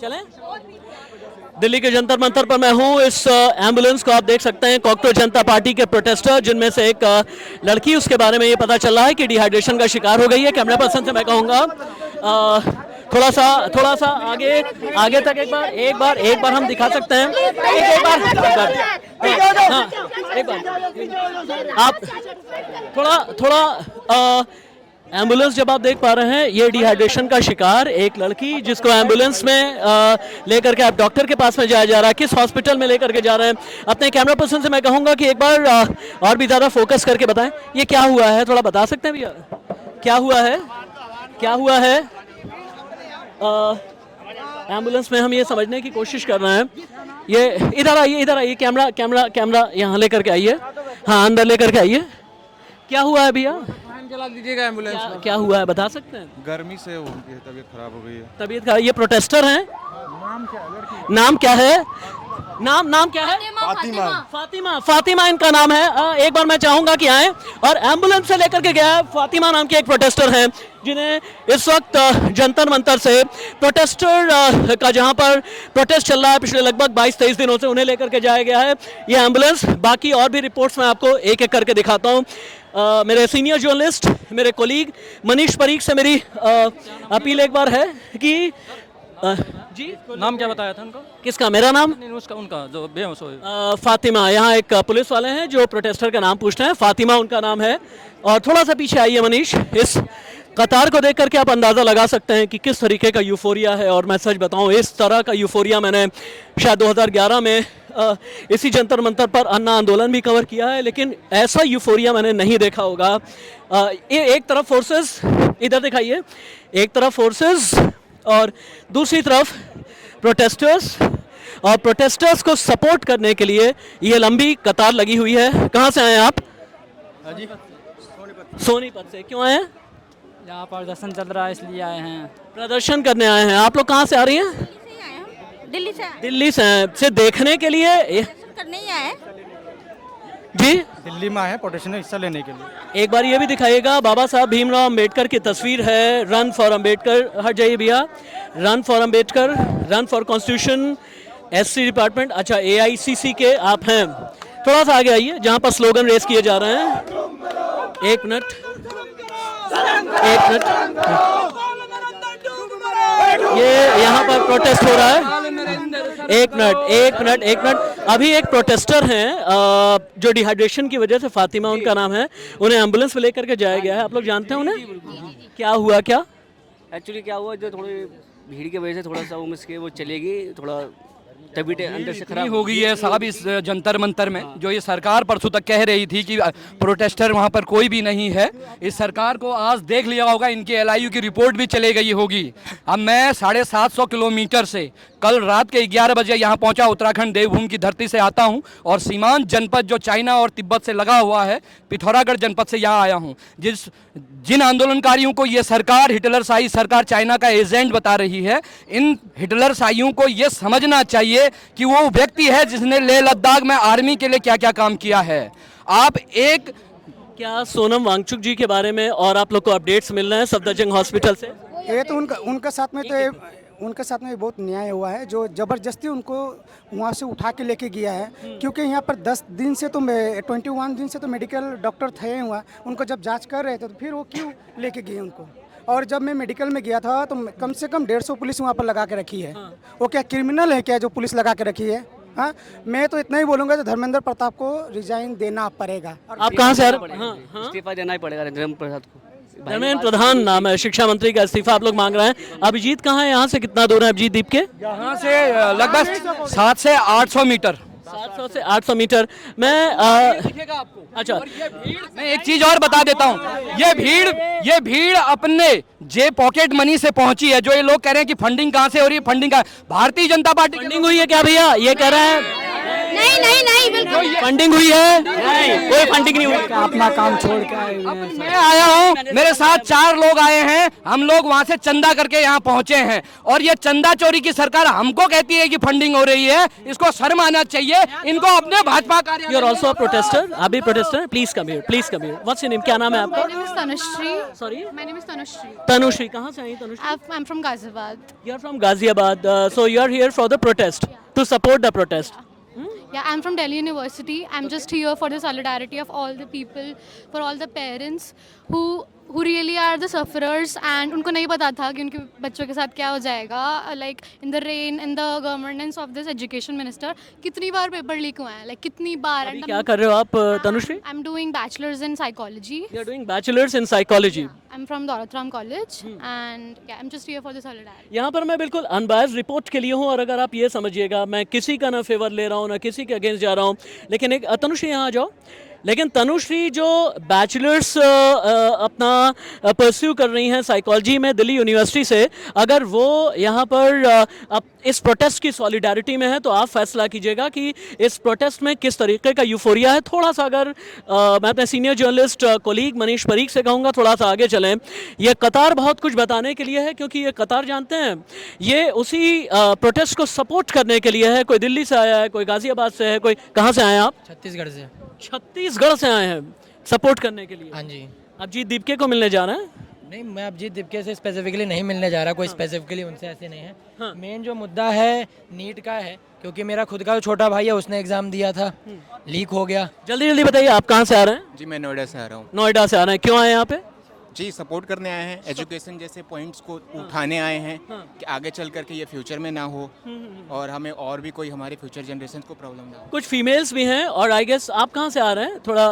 चलें? दिल्ली के जंतर मंतर पर मैं हूं। इस एम्बुलेंस को आप देख सकते हैं, कॉकरोच जनता पार्टी के प्रोटेस्टर, जिनमें से एक लड़की, उसके बारे में ये पता चल रहा है कि डिहाइड्रेशन का शिकार हो गई है। कैमरा पर्सन से मैं कहूंगा थोड़ा सा आगे तक एक बार हम दिखा सकते हैं। एक बार आप थोड़ा एम्बुलेंस जब आप देख पा रहे हैं, ये डिहाइड्रेशन का शिकार एक लड़की, जिसको एम्बुलेंस में लेकर के आप डॉक्टर के पास में जाया जा रहा है, किस हॉस्पिटल में लेकर के जा रहे हैं। अपने कैमरा पर्सन से मैं कहूंगा कि एक बार और भी ज़्यादा फोकस करके बताएं, ये क्या हुआ है, थोड़ा बता सकते हैं भैया? क्या हुआ है? एम्बुलेंस में हम ये समझने की कोशिश कर रहे हैं। ये इधर आइए, कैमरा यहाँ लेकर के आइए। हाँ, अंदर लेकर के आइए। क्या हुआ है भैया? चला दीजिएगा एम्बुलेंस। क्या हुआ है बता सकते हैं? गर्मी से उनकी तबीयत खराब हो गई है। तबीयत खराब? ये प्रोटेस्टर हैं? नाम क्या है? नाम क्या है? फातिमा इनका नाम है। एक बार मैं चाहूंगा कि आए, और एम्बुलेंस से लेकर के गया है। फातिमा नाम के एक प्रोटेस्टर हैं, जिन्हें इस वक्त जंतर मंतर से प्रोटेस्टर का, जहां पर प्रोटेस्ट चल रहा है पिछले लगभग 22-23 दिनों से, उन्हें लेकर के जाया गया है ये एम्बुलेंस। बाकी और भी रिपोर्ट्स मैं आपको एक एक करके दिखाता हूं। मेरे सीनियर जर्नलिस्ट, मेरे कोलीग मनीष परीख से मेरी अपील एक बार है कि जी नाम क्या बताया था उनका? किसका? मेरा नाम? नहीं, उसका उनका जो बेहोश हो। फातिमा। यहाँ एक पुलिस वाले हैं जो प्रोटेस्टर का नाम पूछते हैं, फातिमा उनका नाम है। और थोड़ा सा पीछे आइए मनीष। इस कतार को देख करके आप अंदाज़ा लगा सकते हैं कि किस तरीके का यूफोरिया है। और मैं सच बताऊं, इस तरह का यूफोरिया मैंने शायद 2011 में इसी जंतर मंतर पर अन्ना आंदोलन भी कवर किया है, लेकिन ऐसा यूफोरिया मैंने नहीं देखा होगा। एक तरफ फोर्सेस, इधर दिखाइए, एक तरफ फोर्सेस और दूसरी तरफ प्रोटेस्टर्स, और प्रोटेस्टर्स को सपोर्ट करने के लिए ये लंबी कतार लगी हुई है। कहाँ से आए हैं आप? जी, सोनीपत से। क्यों आए हैं? यहाँ पर प्रदर्शन चल रहा है इसलिए आए हैं। प्रदर्शन करने आए हैं। आप लोग कहाँ से आ रही हैं? दिल्ली से दिल्ली से हैं। से देखने के लिए करने ही आए। जी, दिल्ली में आए प्रोटेस्ट में हिस्सा लेने के लिए। एक बार ये भी दिखाइएगा। बाबा साहब भीमराव अंबेडकर की तस्वीर है। रन फॉर अंबेडकर, हट जाइए भैया। Run for Ambedkar, run for constitution, SC department. अच्छा, एआईसीसी के आप हैं। थोड़ा सा आगे आइए, जहाँ पर स्लोगन रेस किए जा रहे हैं। एक मिनट। ये यहाँ पर प्रोटेस्ट हो रहा है। एक मिनट। अभी एक प्रोटेस्टर हैं जो डिहाइड्रेशन की वजह से, फातिमा उनका नाम है, उन्हें एम्बुलेंस में लेकर के जाया गया है। आप लोग जानते हैं उन्हें? क्या हुआ? एक्चुअली क्या हुआ, जो थोड़ी भीड़ की वजह से थोड़ा सा उमस के वो चलेगी, थोड़ा तबीयत अंदर से खराब हो गई है साहब इस जंतर मंतर में। जो ये सरकार परसों तक कह रही थी कि प्रोटेस्टर वहाँ पर कोई भी नहीं है, इस सरकार को आज देख लिया होगा, इनके एलआईयू की रिपोर्ट भी चले गई होगी। अब मैं 750 किलोमीटर से कल रात के 11 बजे यहाँ पहुँचा, उत्तराखंड देवभूमि की धरती से आता हूँ, और सीमांत जनपद जो चाइना और तिब्बत से लगा हुआ है, पिथौरागढ़ जनपद से यहाँ आया हूँ। जिन आंदोलनकारियों को ये सरकार, हिटलरशाही सरकार, चाइना का एजेंट बता रही है, इन हिटलरशाहियों को ये समझना चाहिए कि वो व्यक्ति है जिसने लेह लद्दाख में आर्मी के लिए क्या क्या काम किया है। आप एक क्या सोनम वांगचुक जी के बारे में और आप लोग को अपडेट्स मिल रहे हैं सफदरजंग हॉस्पिटल से? ये तो उनके साथ में बहुत न्याय हुआ है, जो ज़बरदस्ती उनको वहाँ से उठा के लेके गया है। क्योंकि यहाँ पर 10 दिन से तो 21 दिन से तो मेडिकल डॉक्टर थे हुआ, उनको जब जांच कर रहे थे तो फिर वो क्यों लेके गए उनको। और जब मैं मेडिकल में गया था तो कम से कम 150 पुलिस वहाँ पर लगा के रखी है। वो क्या क्रिमिनल है क्या जो पुलिस लगा के रखी है? हाँ, मैं तो इतना ही बोलूँगा, तो धर्मेंद्र प्रताप को रिजाइन देना पड़ेगा। आप कहाँ से आ रहे हैं? इस्तीफा देना ही पड़ेगा धर्मेंद्र प्रसाद को। धर्मेंद्र प्रधान नाम है, शिक्षा मंत्री का इस्तीफा आप लोग मांग रहे हैं। अभिजीत कहाँ है? यहाँ से कितना दूर है अभिजीत दीप के? यहाँ से लगभग 700 से 800 मीटर। 700 से 800 मीटर। मैं आपको अच्छा, मैं एक चीज और बता देता हूँ। ये भीड़ अपने जे पॉकेट मनी से पहुंची है। जो ये लोग कह रहे हैं कि फंडिंग कहाँ से हो रही है, funding Bharatiya Janata party funding हुई है क्या भैया? ये कह रहे हैं नहीं नहीं नहीं बिल्कुल फंडिंग हुई है? नहीं, कोई फंडिंग नहीं हुई। अपना काम छोड़ के आए हुए हैं। मैं आया हूँ, मेरे साथ 4 लोग आए हैं, हम लोग वहाँ से चंदा करके यहाँ पहुँचे हैं और ये चंदा चोरी की सरकार हमको कहती है कि फंडिंग हो रही है, इसको शर्म आना चाहिए, इनको अपने भाजपा कार्यालय। You are also a protester? आप भी प्रोटेस्टर हैं? Please come here, please come here. What's your name? क्या नाम है आपका? My name is Tanushree. Sorry, My name is Tanushree. Tanushree. कहाँ से आई Tanushree? I'm from Ghaziabad. You are from Ghaziabad, so you are here for the protest, to support the protest. Yeah, I'm from Delhi University. I'm just here for the solidarity of all the people, for all the parents who really are the sufferers and उनको नहीं पता था कि उनके बच्चों के साथ क्या हो जाएगा. Like in the reign, in the governance of this education minister, कितनी बार पेपर लीक हुए हैं, like कितनी बार. अभी क्या कर रहे हो आप Tanushree? I'm doing bachelor's in psychology. You are doing bachelor's in psychology. I'm from Dolathram College and yeah, I'm just here for the solidarity. यहाँ पर मैं बिल्कुल अनबायस्ड रिपोर्ट के लिए हूँ और अगर आप ये समझिएगा मैं किसी का ना फेवर ले रहा हूँ ना किसी के अगेंस्ट जा रहा हूँ, लेकिन एक तनुश्री यहाँ आ जाओ। लेकिन तनुश्री जो बैचलर्स अपना परस्यू कर रही हैं साइकोलॉजी में दिल्ली यूनिवर्सिटी से, अगर वो यहाँ पर अब इस प्रोटेस्ट की सॉलिडारिटी में है तो आप फैसला कीजिएगा कि इस प्रोटेस्ट में किस तरीके का यूफोरिया है। थोड़ा सा अगर मैं अपने senior journalist colleague Manish Parikh से कहूँगा थोड़ा सा आगे चलें। ये कतार बहुत कुछ बताने के लिए है क्योंकि ये कतार जानते हैं ये उसी प्रोटेस्ट को सपोर्ट करने के लिए है। कोई दिल्ली से आया है, कोई गाजियाबाद से है, कोई कहाँ से आए हैं आप? छत्तीसगढ़ से। छत्तीसगढ़ से आए हैं सपोर्ट करने के लिए। हाँ जी। अभिजीत दीपके को मिलने जा रहे हैं? नहीं, मैं अभिजीत दीपके से स्पेसिफिकली नहीं मिलने जा रहा, कोई स्पेसिफिकली उनसे ऐसे नहीं है। मेन जो मुद्दा है नीट का है, क्योंकि मेरा खुद का जो छोटा भाई है उसने एग्ज़ाम दिया था, लीक हो गया। जल्दी जल्दी बताइए आप कहाँ से आ रहे हैं? जी मैं नोएडा से आ रहा हूँ। नोएडा से आ रहे हैं, क्यों आए यहाँ पे? जी सपोर्ट करने आए हैं, एजुकेशन जैसे पॉइंट्स को उठाने आए हैं कि आगे चल करके ये फ्यूचर में ना हो और हमें और भी कोई हमारे फ्यूचर जनरेशन को प्रॉब्लम ना हो। कुछ फीमेल्स भी हैं और आई गेस आप कहाँ से आ रहे हैं? थोड़ा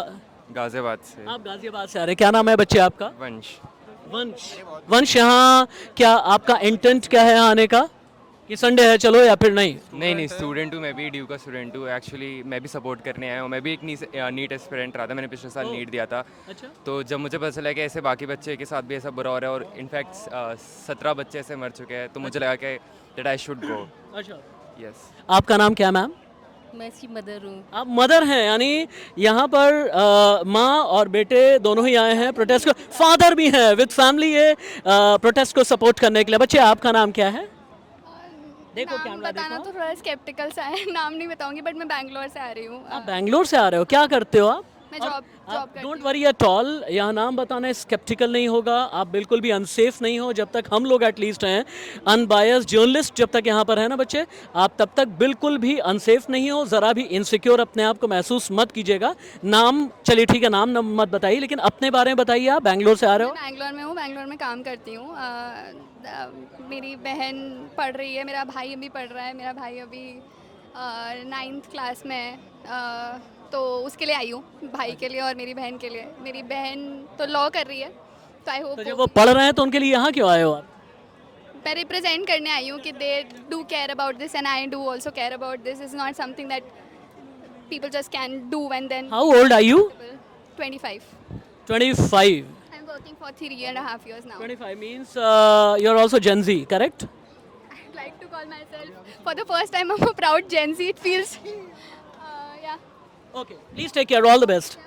गाजियाबाद से। आप गाजियाबाद से आ रहे हैं, क्या नाम है बच्चे आपका? वंश। वंश। वंश, यहाँ क्या आपका इंटेंट क्या है यहाँ आने का कि संडे है चलो या फिर नहीं? नहीं, स्टूडेंट हूँ, मैं भी ड्यू का स्टूडेंट हूँ। एक्चुअली मैं भी सपोर्ट करने आया हूँ, मैं भी एक नीट एस्पिरेंट रहा था, मैंने पिछले साल नीट दिया था। अच्छा। तो जब मुझे पता चला कि ऐसे बाकी बच्चे के साथ भी ऐसा बुरा हो रहा है और इनफैक्ट 17 बच्चे ऐसे मर चुके हैं, तो मुझे लगा कि दैट आई शुड गो। अच्छा, यस। आपका नाम क्या मैम? मैं इसकी मदर हूँ। आप मदर हैं, यानी यहाँ पर माँ और बेटे दोनों ही आए हैं प्रोटेस्ट को, फादर भी हैं विद फैमिली ये प्रोटेस्ट को सपोर्ट करने के लिए। बच्चे आपका नाम क्या है? देखो कैमरा बताना देखो। तो थोड़ा स्केप्टिकल सा है, नाम नहीं बताऊंगी, बट मैं बैंगलोर से आ रही हूँ। आप बैंगलोर से आ रहे हो, क्या करते हो आप? मैं जॉब करती डोंट वरी एट ऑल, यहाँ नाम बताना स्केप्टिकल नहीं होगा, आप बिल्कुल भी अनसेफ नहीं हो जब तक हम लोग एटलीस्ट हैं अनबायस्ड जर्नलिस्ट जब तक यहाँ पर है ना बच्चे, आप तब तक बिल्कुल भी अनसेफ नहीं हो, ज़रा भी इनसिक्योर अपने आप को महसूस मत कीजिएगा। नाम चलिए ठीक है, नाम मत बताइए, लेकिन अपने बारे में बताइए। आप बैंगलोर से आ रहे हो? बैंगलोर में हूँ, बैंगलोर में काम करती हूँ। मेरी बहन पढ़ रही है, मेरा भाई अभी पढ़ रहा है, मेरा भाई अभी 9th क्लास में है, तो उसके लिए आई हूँ, भाई के लिए और मेरी बहन के लिए। मेरी बहन तो लॉ कर रही है, तो आई होप। तो जब वो पढ़ रहे हैं तो उनके लिए यहाँ क्यों आए हो आप? मैं रिप्रेजेंट करने आई हूँ कि they do care about this and I do also care about this. Is not something that people just can do and then. How old are you? 25. 25. I'm working for 3.5 years now. 25 means you're also Gen Z, correct? I'd like to call myself, for the first time, I'm a proud Gen Z. It feels, yeah. Okay, please take care. All the best.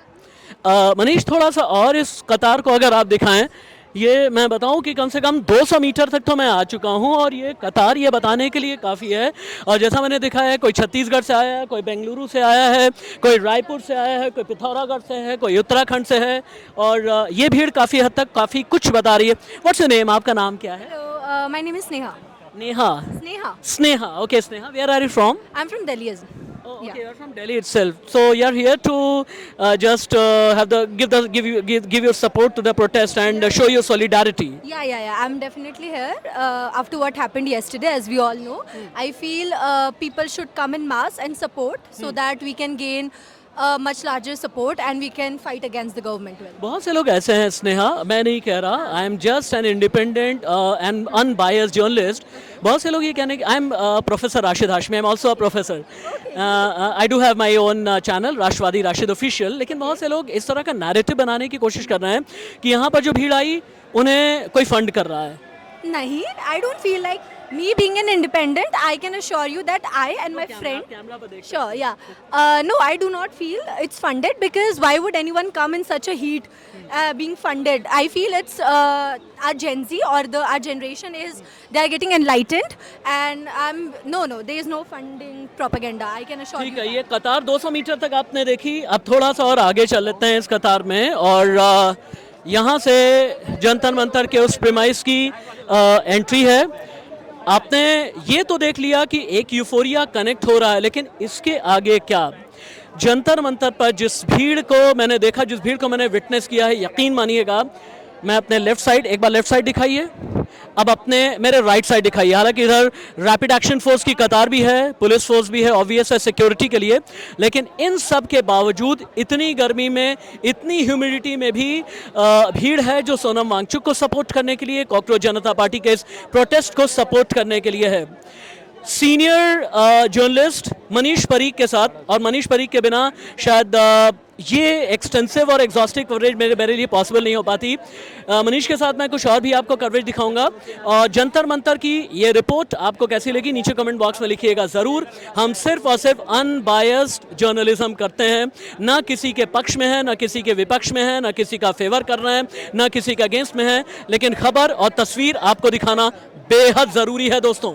Manish, थोड़ा सा और इस कतार को अगर आप दिखाएं, ये मैं बताऊं कि कम से कम 200 मीटर तक तो मैं आ चुका हूं और ये कतार ये बताने के लिए काफ़ी है। और जैसा मैंने दिखाया है, कोई छत्तीसगढ़ से आया है, कोई बेंगलुरु से आया है, कोई रायपुर से आया है, कोई पिथौरागढ़ से है, कोई उत्तराखंड से है और ये भीड़ काफ़ी हद तक काफ़ी कुछ बता रही है। What's your name? आपका नाम क्या है? So, my name is Sneha. Neha. Sneha. Sneha, okay Sneha, where are you from? I'm from Delhi as well. Oh, okay, Yeah. you're from Delhi itself. So you're here to just give your support to the protest and show your solidarity. Yeah. I'm definitely here. After what happened yesterday, as we all know, I feel people should come in mass and support so that we can gain much larger support and we can fight against the government well. बहुत से लोग ऐसे हैं स्नेहा, मैं नहीं कह रहा, I am just an independent and unbiased journalist. बहुत से लोग ये कहने I am professor Rashid Hashmi, I am also a professor, I do have my own channel Rashtravadi Rashid official. लेकिन बहुत से लोग इस तरह का नैरेटिव बनाने की कोशिश कर रहे हैं कि यहाँ पर जो भीड़ आई उन्हें कोई फंड कर रहा है। नहीं, I don't feel like Me being an independent, I can assure you that I and my friend. Sure, yeah. No, I do not feel it's funded, because why would anyone come in such a heat being funded? I feel it's our Gen Z or our generation is, they are getting enlightened, and no, there is no funding propaganda. I can assure ठीक you. है, ये कतार 200 metre तक आपने देखी। अब थोड़ा सा और आगे चल लेते हैं इस कतार में, और यहाँ से जंतर मंतर के उस प्रीमाइस की एंट्री है। आपने ये तो देख लिया कि एक यूफोरिया कनेक्ट हो रहा है, लेकिन इसके आगे क्या? जंतर मंतर पर जिस भीड़ को मैंने देखा, जिस भीड़ को मैंने विटनेस किया है, यकीन मानिएगा, मैं अपने लेफ्ट साइड, एक बार लेफ्ट साइड दिखाइए, अब अपने मेरे राइट साइड दिखाइए। हालांकि इधर रैपिड एक्शन फोर्स की कतार भी है, पुलिस फोर्स भी है, ऑब्वियस है सिक्योरिटी के लिए, लेकिन इन सब के बावजूद इतनी गर्मी में, इतनी ह्यूमिडिटी में भी भीड़ है जो सोनम वांगचुक को सपोर्ट करने के लिए, कॉकरोच जनता पार्टी के इस प्रोटेस्ट को सपोर्ट करने के लिए है। सीनियर जर्नलिस्ट मनीष परीख के साथ, और मनीष परीख के बिना शायद ये एक्सटेंसिव और एग्जॉस्टिव कवरेज मेरे लिए पॉसिबल नहीं हो पाती। मनीष के साथ मैं कुछ और भी आपको कवरेज दिखाऊंगा। और जंतर मंतर की ये रिपोर्ट आपको कैसी लगी नीचे कमेंट बॉक्स में लिखिएगा ज़रूर। हम सिर्फ और सिर्फ अनबायस्ड जर्नलिज्म करते हैं, ना किसी के पक्ष में है, ना किसी के विपक्ष में है, ना किसी का फेवर कर रहे हैं, ना किसी का अगेंस्ट में है, लेकिन खबर और तस्वीर आपको दिखाना बेहद ज़रूरी है दोस्तों।